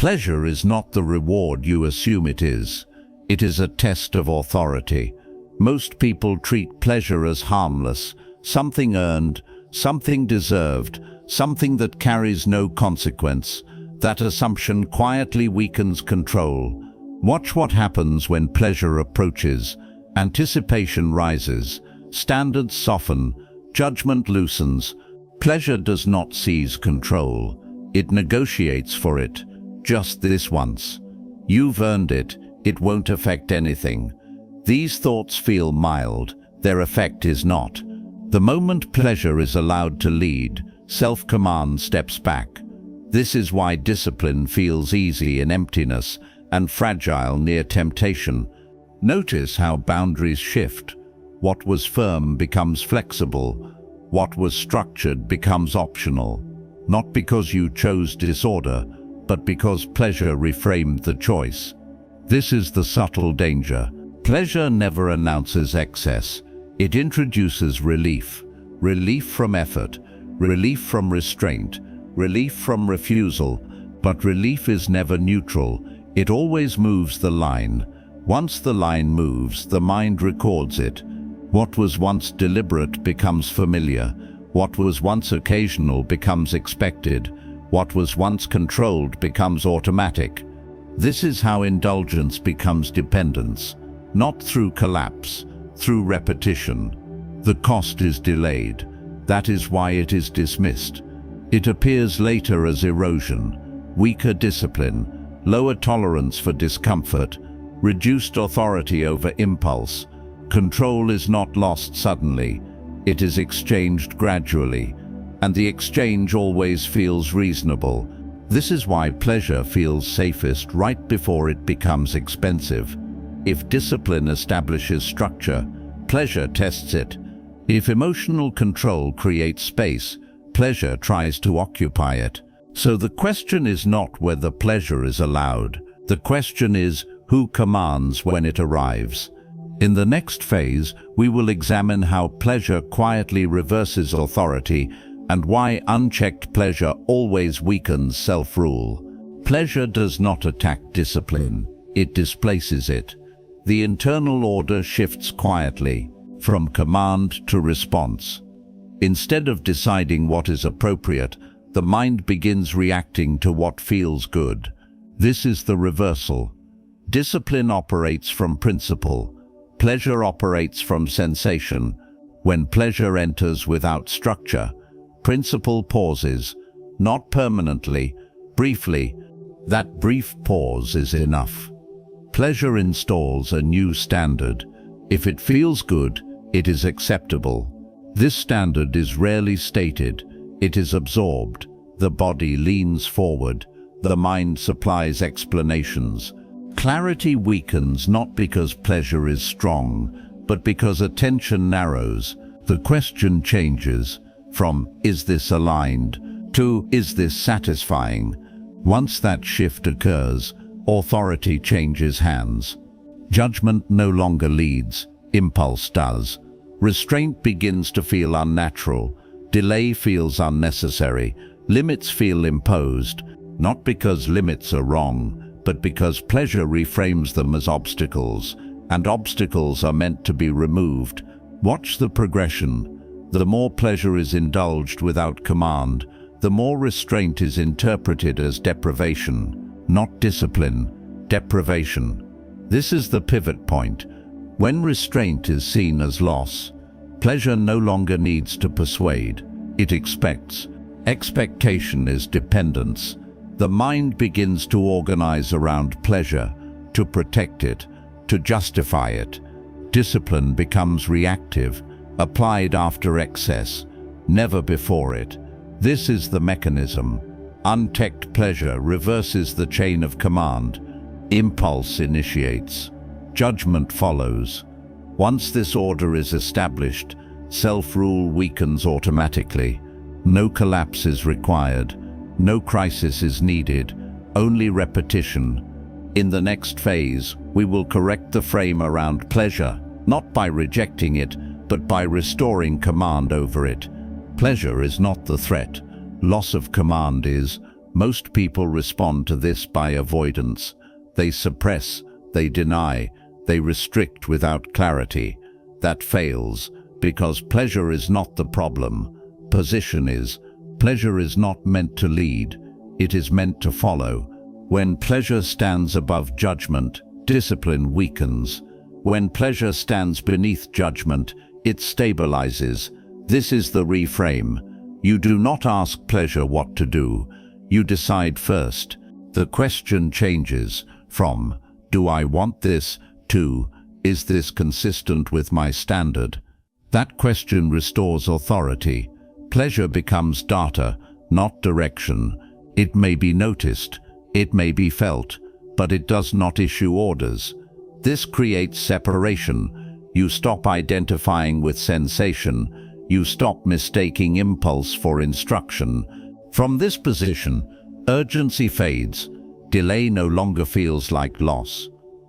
Pleasure is not the reward you assume it is. It is a test of authority. Most people treat pleasure as harmless, something earned, something deserved, something that carries no consequence. That assumption quietly weakens control. Watch what happens when pleasure approaches. Anticipation rises, standards soften, judgment loosens. Pleasure does not seize control. It negotiates for it. Just this once. You've earned it. It won't affect anything. These thoughts feel mild. Their effect is not. The moment pleasure is allowed to lead, self-command steps back. This is why discipline feels easy in emptiness and fragile near temptation. Notice how boundaries shift. What was firm becomes flexible. What was structured becomes optional. Not because you chose disorder, but because pleasure reframed the choice. This is the subtle danger. Pleasure never announces excess. It introduces relief. Relief from effort, relief from restraint, relief from refusal. But relief is never neutral. It always moves the line. Once the line moves, the mind records it. What was once deliberate becomes familiar. What was once occasional becomes expected. What was once controlled becomes automatic. This is how indulgence becomes dependence, not through collapse, through repetition. The cost is delayed. That is why it is dismissed. It appears later as erosion, weaker discipline, lower tolerance for discomfort, reduced authority over impulse. Control is not lost suddenly. It is exchanged gradually. And the exchange always feels reasonable. This is why pleasure feels safest right before it becomes expensive. If discipline establishes structure, pleasure tests it. If emotional control creates space, pleasure tries to occupy it. So the question is not whether pleasure is allowed. The question is who commands when it arrives. In the next phase, we will examine how pleasure quietly reverses authority and why unchecked pleasure always weakens self-rule. Pleasure does not attack discipline. It displaces it. The internal order shifts quietly, from command to response. Instead of deciding what is appropriate, the mind begins reacting to what feels good. This is the reversal. Discipline operates from principle. Pleasure operates from sensation. When pleasure enters without structure, principle pauses, not permanently, briefly. That brief pause is enough. Pleasure installs a new standard. If it feels good, it is acceptable. This standard is rarely stated. It is absorbed. The body leans forward. The mind supplies explanations. Clarity weakens not because pleasure is strong, but because attention narrows. The question changes from "is this aligned?" to "is this satisfying?" Once that shift occurs, authority changes hands. Judgment no longer leads, impulse does. Restraint begins to feel unnatural. Delay feels unnecessary. Limits feel imposed, not because limits are wrong, but because pleasure reframes them as obstacles, and obstacles are meant to be removed. Watch the progression. The more pleasure is indulged without command, the more restraint is interpreted as deprivation, not discipline, deprivation. This is the pivot point. When restraint is seen as loss, pleasure no longer needs to persuade. It expects. Expectation is dependence. The mind begins to organize around pleasure, to protect it, to justify it. Discipline becomes reactive, applied after excess, never before it. This is the mechanism. Unchecked pleasure reverses the chain of command. Impulse initiates. Judgment follows. Once this order is established, self-rule weakens automatically. No collapse is required. No crisis is needed. Only repetition. In the next phase, we will correct the frame around pleasure, not by rejecting it, but by restoring command over it. Pleasure is not the threat. Loss of command is. Most people respond to this by avoidance. They suppress, they deny, they restrict without clarity. That fails, because pleasure is not the problem. Position is. Pleasure is not meant to lead, it is meant to follow. When pleasure stands above judgment, discipline weakens. When pleasure stands beneath judgment, it stabilizes. This is the reframe. You do not ask pleasure what to do. You decide first. The question changes from, do I want this, to, is this consistent with my standard? That question restores authority. Pleasure becomes data, not direction. It may be noticed, it may be felt, but it does not issue orders. This creates separation. You stop identifying with sensation. You stop mistaking impulse for instruction. From this position, urgency fades. Delay no longer feels like loss.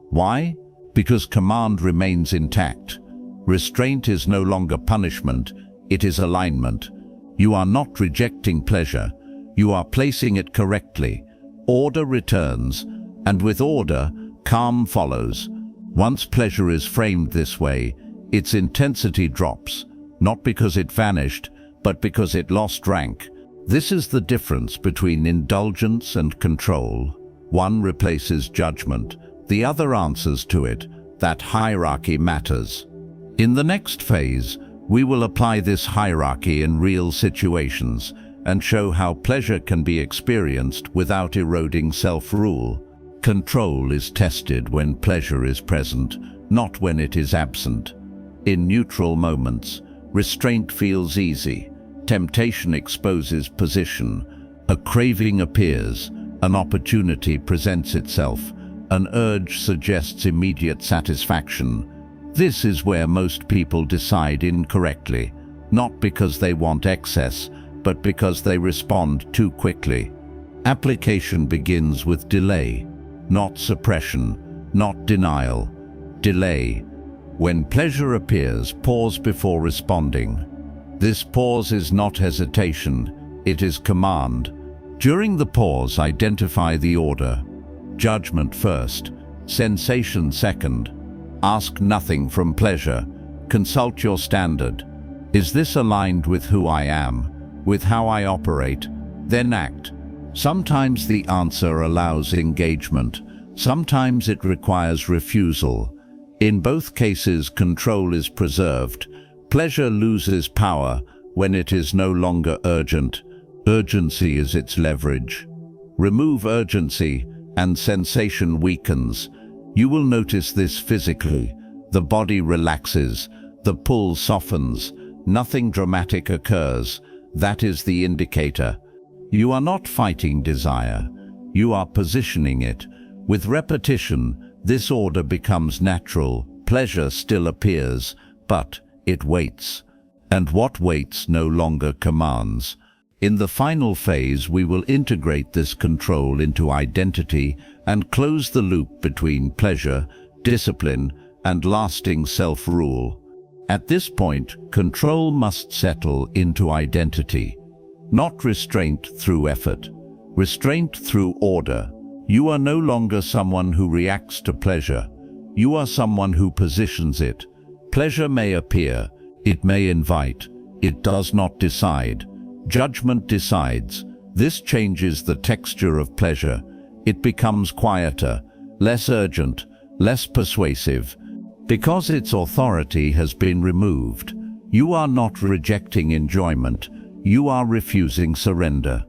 Why? Because command remains intact. Restraint is no longer punishment, it is alignment. You are not rejecting pleasure, you are placing it correctly. Order returns, and with order, calm follows. Once pleasure is framed this way, its intensity drops, not because it vanished, but because it lost rank. This is the difference between indulgence and control. One replaces judgment, the other answers to it. That hierarchy matters. In the next phase, we will apply this hierarchy in real situations and show how pleasure can be experienced without eroding self-rule. Control is tested when pleasure is present, not when it is absent. In neutral moments, restraint feels easy. Temptation exposes position. A craving appears. An opportunity presents itself. An urge suggests immediate satisfaction. This is where most people decide incorrectly, not because they want excess, but because they respond too quickly. Application begins with delay, not suppression, not denial. Delay. When pleasure appears, pause before responding. This pause is not hesitation, it is command. During the pause, identify the order. Judgment first, sensation second. Ask nothing from pleasure. Consult your standard. Is this aligned with who I am, with how I operate? Then act. Sometimes the answer allows engagement. Sometimes it requires refusal. In both cases, control is preserved. Pleasure loses power when it is no longer urgent. Urgency is its leverage. Remove urgency, and sensation weakens. You will notice this physically. The body relaxes, the pull softens, nothing dramatic occurs. That is the indicator. You are not fighting desire, you are positioning it. With repetition, this order becomes natural. Pleasure still appears, but it waits. And what waits no longer commands. In the final phase, we will integrate this control into identity and close the loop between pleasure, discipline, and lasting self-rule. At this point, control must settle into identity. Not restraint through effort, restraint through order. You are no longer someone who reacts to pleasure. You are someone who positions it. Pleasure may appear, it may invite, it does not decide. Judgment decides. This changes the texture of pleasure. It becomes quieter, less urgent, less persuasive. Because its authority has been removed, you are not rejecting enjoyment, you are refusing surrender.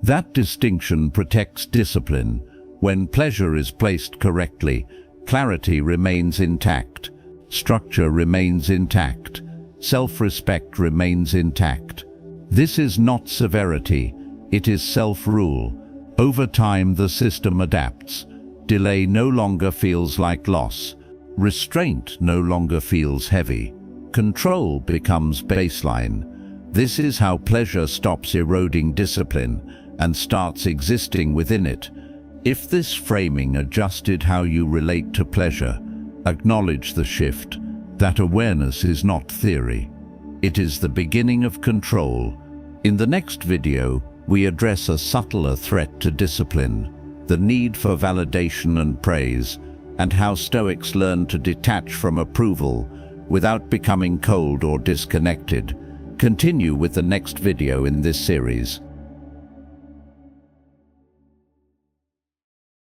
That distinction protects discipline. When pleasure is placed correctly, clarity remains intact, structure remains intact, self-respect remains intact. This is not severity, it is self-rule. Over time, the system adapts. Delay no longer feels like loss. Restraint no longer feels heavy. Control becomes baseline. This is how pleasure stops eroding discipline and starts existing within it. If this framing adjusted how you relate to pleasure, acknowledge the shift. That awareness is not theory. It is the beginning of control. In the next video, we address a subtler threat to discipline, the need for validation and praise, and how Stoics learn to detach from approval without becoming cold or disconnected. Continue with the next video in this series.